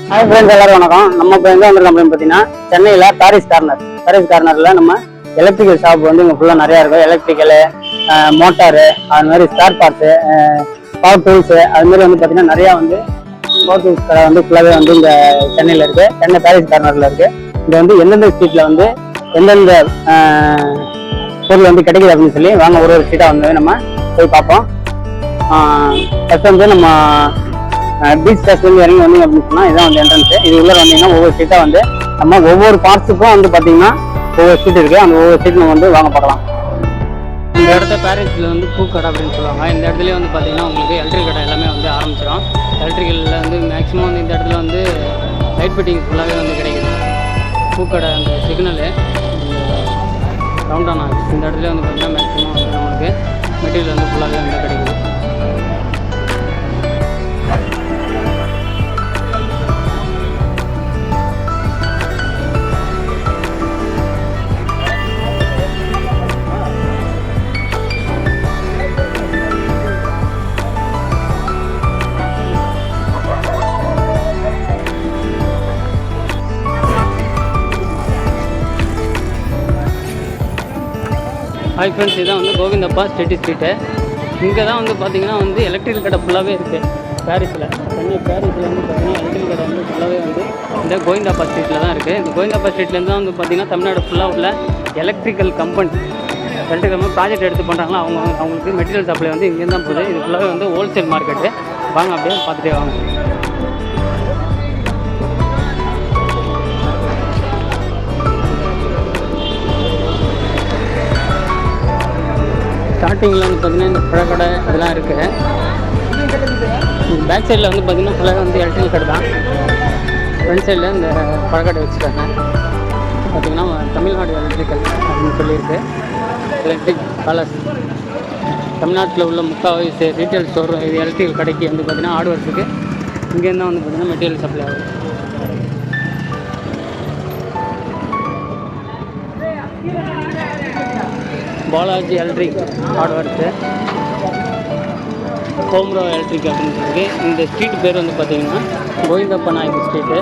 Hi friends, எல்லாரும் வணக்கம். நம்ம இப்போ எங்கே வந்திருக்கோம் அப்படின்னு பார்த்தீங்கன்னா சென்னையில் பாரிஸ் கார்னரில் நம்ம எலக்ட்ரிக்கல் ஷாப் வந்து இங்கே ஃபுல்லாக நிறையா இருக்கும். எலக்ட்ரிக்கலு, மோட்டாரு, அது மாதிரி ஸ்பேர் பார்ட்ஸு, பவர் டூல்ஸு, அது மாதிரி வந்து பார்த்தீங்கன்னா நிறையா வந்து பவர் டூல்ஸ் கடை வந்து ஃபுல்லாகவே வந்து இங்கே சென்னையில் இருக்குது. சென்னை பாரிஸ் கார்னரில் இருக்குது. இங்கே வந்து எந்தெந்த ஸ்ட்ரீட்டில் வந்து எந்தெந்த பொருள் வந்து கிடைக்குது அப்படின்னு சொல்லி வாங்க ஒரு ஸ்ட்ரீட்டாக வந்து நம்ம போய் பார்ப்போம். ஃபஸ்ட் வந்து நம்ம பீச் ஸ்டேஷன்லேருந்து இறங்கி வந்தீங்க அப்படின்னு சொன்னால் இதான் வந்து என்ட்ரன்ஸு. இது உள்ள வந்தீங்கன்னா ஒவ்வொரு ஸ்ட்ரீட்டாக வந்து நம்ம ஒவ்வொரு பார்ட்ஸுக்கும் வந்து பார்த்தீங்கன்னா ஒவ்வொரு ஸ்ட்ரீட் இருக்குது. அந்த ஒவ்வொரு ஸ்ட்ரீட் நம்ம வந்து வாங்க பார்க்கலாம். இந்த இடத்த பாரிஸில் வந்து பூக்கடை அப்படின்னு சொல்லுவாங்க. இந்த இடத்துலேயே வந்து பார்த்தீங்கன்னா உங்களுக்கு எலக்ட்ரிக் கடை எல்லாமே வந்து ஆரம்பிச்சிடும். எலக்ட்ரிக்கலில் வந்து மேக்ஸிமம் வந்து இந்த இடத்துல வந்து லைட் ஃபிட்டிங் ஃபுல்லாகவே வந்து கிடைக்குது. பூக்கடை அந்த சிக்னலு டவுன் ஆகுது. இந்த இடத்துல வந்து பார்த்தீங்கன்னா மேக்ஸிமம் வந்து நம்மளுக்கு மெட்டீரியல் வந்து ஃபுல்லாகவே வந்து கிடைக்குது. ஹாய் ஃப்ரெண்ட்ஸ், இதான் வந்து கோவிந்தப்பா ஸ்ட்ரீட்டு. இங்கே தான் வந்து பார்த்திங்கன்னா வந்து எலக்ட்ரிக்கல் கடை ஃபுல்லாகவே இருக்குது பாரிஸில். சென்னை பாரிஸில் வந்து பார்த்திங்கன்னா எலக்ட்ரிக்கல் கடை வந்து ஃபுல்லாகவே வந்து இந்த கோவிந்தப்பா ஸ்ட்ரீட்டில் தான் இருக்குது. இந்த கோவிந்தப்பா ஸ்ட்ரீட்லேருந்து தான் வந்து பார்த்திங்கன்னா தமிழ்நாடு ஃபுல்லாக உள்ள எலக்ட்ரிக்கல் கம்பெனி ப்ராஜெக்ட் எடுத்து பண்ணுறாங்களா அவங்களுக்கு மெட்டீரியல் சப்ளை வந்து இங்கேருந்து தான் போகுது. இது ஃபுல்லாகவே வந்து ஹோல்சேல் மார்க்கெட்டு. வாங்க அப்படியே பார்த்துட்டே வாங்க. ஸ்டார்டிங்கில் வந்து பார்த்திங்கன்னா இந்த பழக்கடை இதெல்லாம் இருக்குது. பேக் சைடில் வந்து பார்த்திங்கன்னா ஃபுல்லாக வந்து எலக்ட்ரிக்கல் கடை தான். ஃப்ரண்ட் சைடில் இந்த பழக்கடை வச்சுருக்காங்க. பார்த்திங்கன்னா தமிழ்நாடு எலக்ட்ரிக்கல் அப்படின்னு சொல்லியிருக்கு. எலக்ட்ரிக் பேலஸ் தமிழ்நாட்டில் உள்ள முக்கால்வாசி ரீட்டைல் ஸ்டோர் இது எலக்ட்ரிக்கல் கடைக்கு வந்து பார்த்திங்கன்னா ஹார்ட்வேர்ஸுக்கு இங்கேருந்து தான் வந்து பார்த்திங்கன்னா மெட்டீரியல் சப்ளை ஆகுது. பாலாஜி எலக்ட்ரிக் ஹார்ட்வேர்ஸு, ஹோம்ரோ எலக்ட்ரிக் அப்படின்னு சொல்லி இந்த ஸ்ட்ரீட் பேர் வந்து பார்த்திங்கன்னா கோவிந்தப்பா நாயக்கு ஸ்ட்ரீட்டு.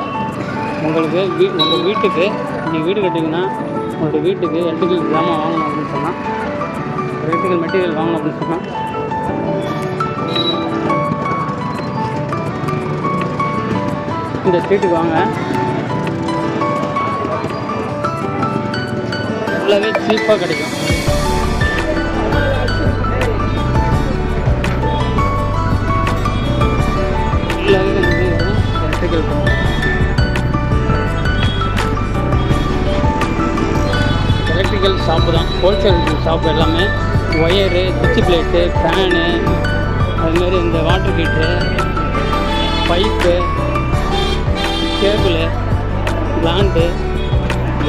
உங்களுக்கு உங்கள் வீட்டுக்கு நீங்கள் வீடு கட்டிங்கன்னா உங்களுடைய வீட்டுக்கு எலக்ட்ரிக்கல் ஜாமான் வாங்கணும் அப்படின்னு சொன்னால், எலக்ட்ரிக்கல் மெட்டீரியல் வாங்கணும் அப்படின்னு சொன்னால் இந்த ஸ்ட்ரீட்டுக்கு வாங்க. ஃபுல்லாகவே சீப்பாக கிடைக்கும். எலக்ட்ரிக்கல் ஷாப்பு தான், ஹோல்சேல் ஷாப்பு. எல்லாமே ஒயரு, சுவிட்ச் பிளேட்டு, ஃபேனு, அதுமாரி இந்த வாட்டர் ஹீட்ரு, பைப்பு, கேபிள், பிளான்ட்டு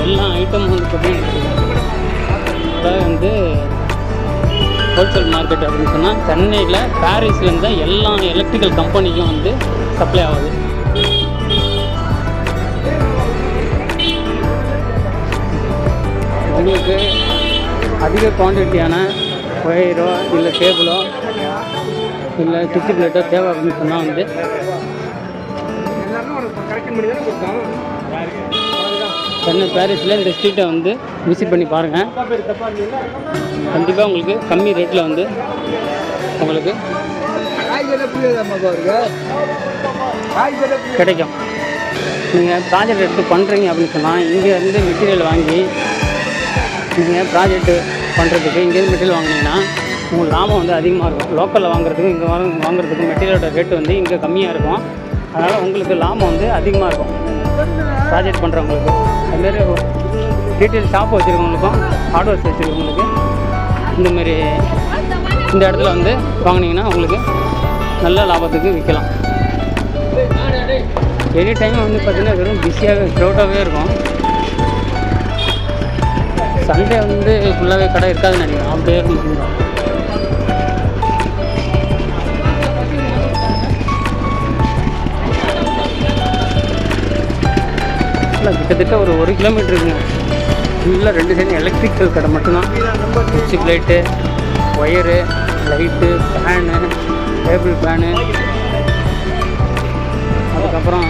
எல்லா ஐட்டமும் வந்து பார்த்தீங்கன்னா வந்து ஹோல்சேல் மார்க்கெட் அப்படின்னு சொன்னால் சென்னையில் பாரிஸ்லேருந்து தான் எல்லா எலக்ட்ரிக்கல் கம்பெனிக்கும் வந்து சப்ளை ஆகுது. உங்களுக்கு அதிக குவான்டிட்டியான ஒயரோ இல்லை கேபிளோ இல்லை சுவிட்ச் பிளேட்டோ தேவை அப்படின்னு சொன்னால் வந்து சென்னை பாரிஸில் இந்த ஸ்ட்ரீட்டை வந்து விசிட் பண்ணி பாருங்கள். கண்டிப்பாக உங்களுக்கு கம்மி ரேட்டில் வந்து உங்களுக்கு கிடைக்கும். நீங்கள் ப்ராஜெக்ட் எடுத்து பண்ணுறீங்க அப்படின்னு சொன்னால் இங்கேருந்து மெட்டீரியல் வாங்கி நீங்கள் ப்ராஜெக்ட்டு பண்ணுறதுக்கு இங்கேருந்து மெட்டீரியல் வாங்கினீங்கன்னா உங்களுக்கு லாபம் வந்து அதிகமாக இருக்கும். லோக்கலில் வாங்குறதுக்கும் இங்கே வாங்குறதுக்கும் மெட்டீரியலோட ரேட்டு வந்து இங்கே கம்மியாக இருக்கும். அதனால் உங்களுக்கு லாபம் வந்து அதிகமாக இருக்கும் ப்ராஜெக்ட் பண்ணுறவங்களுக்கு. அதுமாரி டீட்டெயில் ஷாப் வச்சுருக்கவங்களுக்கும் ஹார்ட்வேர்ஸ் வச்சுருக்கவங்களுக்கு இந்தமாரி இந்த இடத்துல வந்து வாங்கினீங்கன்னா உங்களுக்கு நல்ல லாபத்துக்கு விற்கலாம். எனி டைம் வந்து பார்த்திங்கன்னா வெறும் பிஸியாகவே க்ரௌடாகவே இருக்கும். சண்டே வந்து ஃபுல்லாகவே கடை இருக்காதுன்னு நினைக்கிறேன். அப்படியே இருக்கும். கிட்டத்தட்ட ஒரு 1 கிலோமீட்டருக்குங்க. ஃபுல்லாக 2 சைடு எலக்ட்ரிக்கல் கடை மட்டும்தான். சுவிட்ச் light, wire, light, fan, table fan, அதுக்கப்புறம்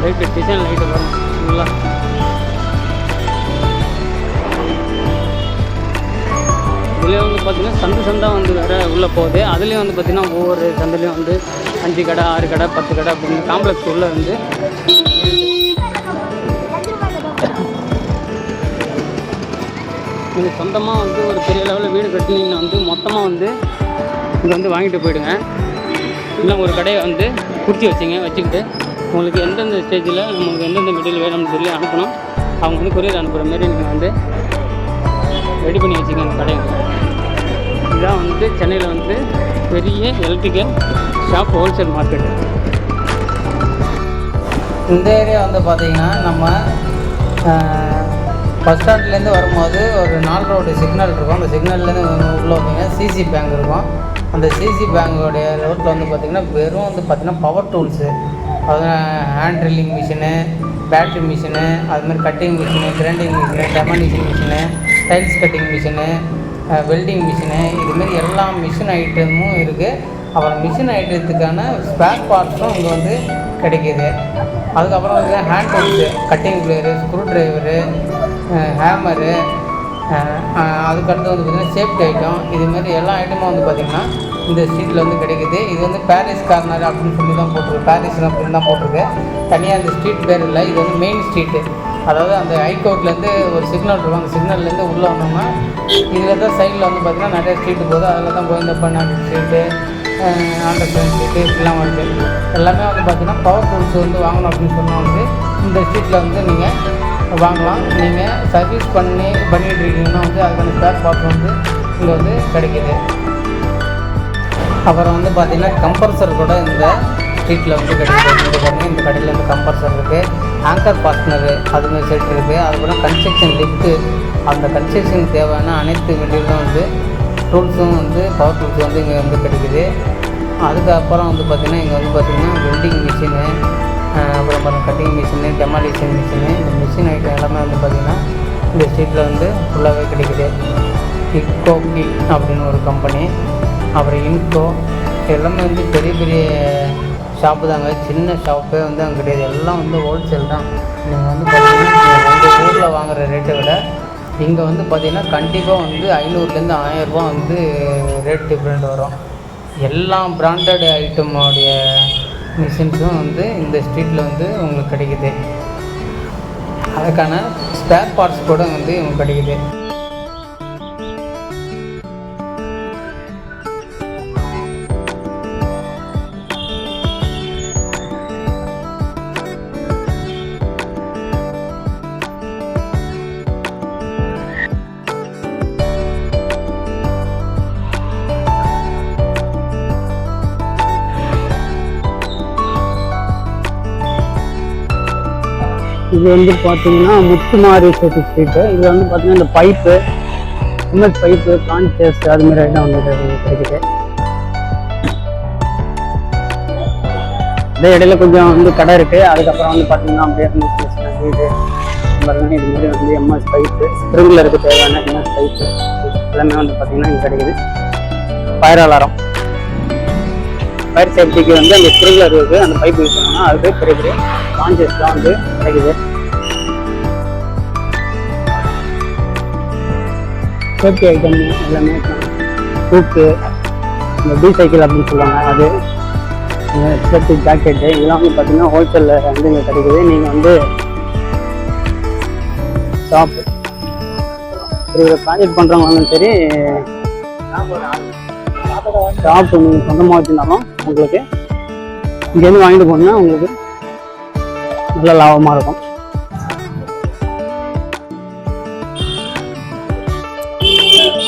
லைட்டு டிசைன் லைட்டு வரும் ஃபுல்லாக. இதுலேயே வந்து பார்த்திங்கன்னா சந்தாக வந்து வேறு உள்ளே போகுது. அதுலேயும் வந்து பார்த்திங்கன்னா ஒவ்வொரு சந்தையிலையும் வந்து 5 கடை 6 கடை 10 கடை அப்படின்னு காம்ப்ளெக்ஸ் உள்ளே வந்து நீங்கள் சொந்தமாக வந்து ஒரு பெரிய லெவலில் வீடு கட்டினீங்கன்னா வந்து மொத்தமாக வந்து இங்கே வந்து வாங்கிட்டு போயிடுங்க. இல்லை ஒரு கடையை வந்து குடிச்சு வச்சுக்கிட்டு உங்களுக்கு எந்தெந்த ஸ்டேஜில் நம்மளுக்கு எந்தெந்த மெட்டீரியல் வேணும்னு சொல்லி அனுப்பணும், அவங்க வந்து கொரியர் அனுப்புகிற மாரி நீங்கள் வந்து ரெடி பண்ணி வச்சுக்கோங்க அந்த கடையை. இதுதான் வந்து சென்னையில் வந்து பெரிய எலக்ட்ரிக்கல் ஷாப் ஹோல்சேல் மார்க்கெட்டு. இந்த ஏரியா வந்து பார்த்திங்கன்னா நம்ம பஸ் ஸ்டாண்ட்லேருந்து வரும்போது ஒரு 4 ரோடு சிக்னல் இருக்கும். அந்த சிக்னல்லேருந்து உள்ளே வந்தீங்கன்னா சிசி பேங்க் இருக்கும். அந்த சிசி பேங்கோடைய ரோட்டில் வந்து பார்த்திங்கன்னா வெறும் வந்து பார்த்திங்கன்னா பவர் டூல்ஸு, அது hand drilling machine, battery machine, அதுமாதிரி cutting machine, grinding machine, demolishing machine, tiles cutting machine, welding machine, இதுமாரி எல்லா மிஷின் ஐட்டமும் இருக்குது. அப்புறம் மிஷின் ஐட்டத்துக்கான ஸ்பேர் பார்ட்ஸும் இங்கே வந்து கிடைக்கிது. அதுக்கப்புறம் வந்து hand tools, cutting player, screw driver, hammer, அதுக்கடுத்து வந்து பார்த்திங்கன்னா சேஃப்டி ஐட்டம், இதுமாரி எல்லா ஐட்டமும் வந்து பார்த்திங்கன்னா இந்த ஸ்ட்ரீட்டில் வந்து கிடைக்கிது. இது வந்து பாரிஸ் கார்னர் அப்படின்னு சொல்லி தான் போட்டிருக்கு, பாரிஸ் அப்படின்னு தான் போட்டிருக்கு. தனியாக அந்த ஸ்ட்ரீட் பேர் இல்லை, இது வந்து மெயின் ஸ்ட்ரீட்டு. அதாவது அந்த ஹைகோர்ட்லேருந்து ஒரு சிக்னல் இருக்கும், அந்த சிக்னல்லேருந்து உள்ளே வந்தோம்னா இதில் தான் சைடில் வந்து பார்த்திங்கன்னா நிறைய ஸ்ட்ரீட்டு போகுது. அதில் தான் கோவிந்தப்பன் ஸ்ட்ரீட்டு, ஆண்டர்ஸ்டாண்ட் ஸ்ட்ரீட்டு இப்படிலாம் வருது. எல்லாமே வந்து பார்த்திங்கன்னா பவர் டூல்ஸ் வந்து வாங்கணும் அப்படின்னு சொன்னால் வந்து இந்த ஸ்ட்ரீட்டில் வந்து நீங்கள் வாங்கலாம். நீங்கள் சர்வீஸ் பண்ணிகிட்டு இருக்கீங்கன்னா வந்து அதுக்கான ஸ்பேர் பார்ட்ஸ் வந்து இங்கே வந்து கிடைக்கிது. அப்புறம் வந்து பார்த்திங்கன்னா கம்ப்ரஸர் கூட இந்த ஸ்ட்ரீட்டில் வந்து கிடைக்கிது. இது பாருங்கள், இந்த கடையில் வந்து கம்ப்ரஸர் இருக்குது, ஆங்கர் ஃபாஸ்ட்னரு அதுமாதிரி செட் இருக்குது. அதுக்கப்புறம் கன்ஸ்ட்ரக்ஷன் லிஃப்ட்டு, அந்த கன்ஸ்ட்ரக்ஷனுக்கு தேவையான அனைத்து மெட்டீரியலும் வந்து டூல்ஸும் வந்து பவர் டூல்ஸ் வந்து இங்கே வந்து கிடைக்கிது. அதுக்கப்புறம் வந்து பார்த்திங்கன்னா இங்கே வந்து பார்த்திங்கன்னா வெல்டிங் மிஷினு, அப்புறம் பாருங்கள் கட்டிங் மிஷினு, டெமாலிஷன் மிஷினு, இந்த மிஷின் ஐட்டம் எல்லாமே வந்து பார்த்திங்கன்னா இந்த ஸ்ட்ரீட்டில் வந்து ஃபுல்லாகவே கிடைக்கிது. இக்கோபி அப்படின்னு ஒரு கம்பெனி, அப்புறம் இன்கோ, எல்லாமே வந்து பெரிய பெரிய ஷாப்பு தாங்க. சின்ன ஷாப்பே வந்து அங்கே கிடையாது, எல்லாம் வந்து ஹோல்சேல் தான். நீங்கள் வந்து பார்த்திங்கன்னா உங்கள் ஊரில் வாங்குகிற ரேட்டை விட இங்கே வந்து பார்த்திங்கன்னா கண்டிப்பாக வந்து 500லேருந்து 1000 ரூபா வந்து ரேட் டிஃப்ரெண்ட் வரும். எல்லா பிராண்டட் ஐட்டமோடைய மிஷின்ஸும் வந்து இந்த ஸ்ட்ரீட்டில் வந்து உங்களுக்கு கிடைக்கிது. அதுக்கான ஸ்பேர் பார்ட்ஸ் கூட வந்து உங்களுக்கு கிடைக்கிது. இது வந்து பார்த்தீங்கன்னா முத்துமாரி ஸ்ட்ரீட்டு. இது வந்து பார்த்தீங்கன்னா இந்த பைப்பு, எம்எஸ் பைப்பு, கான்சஸ் அதுமாரி ஐட்டம் வந்து கிடைக்குது. இதே இடையில கொஞ்சம் வந்து கடை இருக்குது. அதுக்கப்புறம் வந்து பார்த்தீங்கன்னா அப்படியே வீடு பாருங்க, இது மாதிரி வந்து எம்எஸ் பைப்பு, ஸ்ப்ரிங்லருக்கு தேவையான எம்எஸ் பைப்பு எல்லாமே வந்து பார்த்தீங்கன்னா இங்கே கிடைக்குது. ஃபயர் அலாரம், ஃபயர் சேஃப்டிக்கு வந்து அந்த ஸ்ப்ரிங்லர் இருக்குது, அந்த பைப் யூஸ் பண்ணோம்னா அதுக்கு பெரிய பெரிய கான்சஸ்லாம் வந்து கிடைக்குது. சேஃப்டி ஐட்டம் எல்லாமே, ஹூக்கு, இந்த பி சைக்கிள் அப்படின்னு சொல்லுவாங்க, அது சேஃப்டி ஜாக்கெட்டு, இதெல்லாம் வந்து பார்த்தீங்கன்னா ஹோல்சேலில் வந்து இங்கே கிடைக்குது. நீங்கள் வந்து ஷாப்பு ஒரு ப்ராஜெக்ட் பண்ணுறவங்களும் சரி, ஷாப்பு நீங்கள் சொந்தமாக வச்சுருந்தாலும் உங்களுக்கு இங்கேருந்து வாங்கிட்டு போனீங்கன்னா உங்களுக்கு நல்ல லாபமாக இருக்கும்.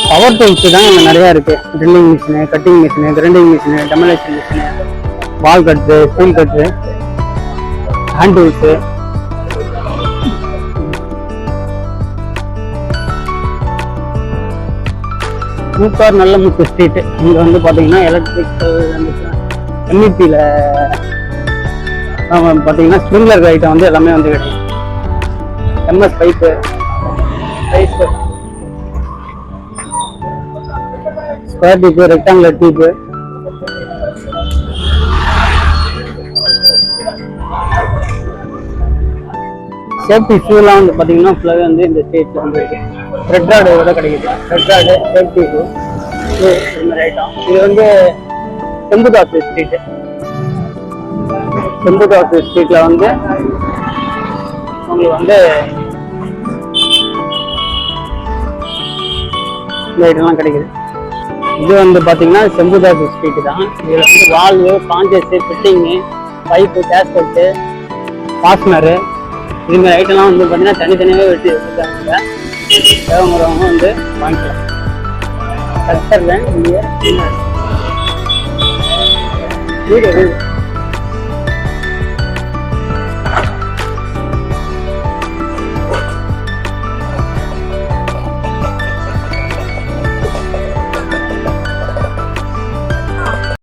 பவர் டூல்ஸ் தான் இங்கே நிறையா இருக்குது. Drilling machine, cutting machine, grinding machine, demolition machine, wall cut, steel cut, hand tools, Mookar Nalla Muthu street. இங்கே வந்து பார்த்தீங்கன்னா எலக்ட்ரிக்கல் எம்இபியில் பார்த்தீங்கன்னா ஸ்ப்ரிங்லர் ஐட்டம் வந்து எல்லாமே வந்து கிடைக்கும். MS pipe, square tube, rectangular tube, safety ஷூலாம் வந்து பார்த்தீங்கன்னா ஃபுல்லாகவே வந்து இந்த ஸ்டேட்டில் வந்து இருக்கு. ரெட் ராடோட கிடைக்குது. ரெட் ராடு சேஃப்டி ஷூ இது மாதிரி ஐட்டம். இது வந்து செம்புதாசு ஸ்ட்ரீட்டு. செம்புதாசு ஸ்ட்ரீட்டில் வந்து உங்களுக்கு வந்து இந்த ஐட்டம்லாம் கிடைக்குது. இது வந்து பார்த்தீங்கன்னா செம்புதாசு ஸ்ட்ரீட்டு தான். இதில் வந்து வால்வு, காஞ்சஸு, ஃபிட்டிங்கு, பைப்பு, கேஸ்கெட்டு, ஃபாஸ்னரு இதுமாதிரி ஐட்டம்லாம் வந்து பார்த்தீங்கன்னா தனித்தனியாகவே வெட்டி வச்சுருக்காங்க. தேவைங்கிறவங்க வந்து வாங்கிக்கலாம். கஸ்டர்ல இங்கே வீடு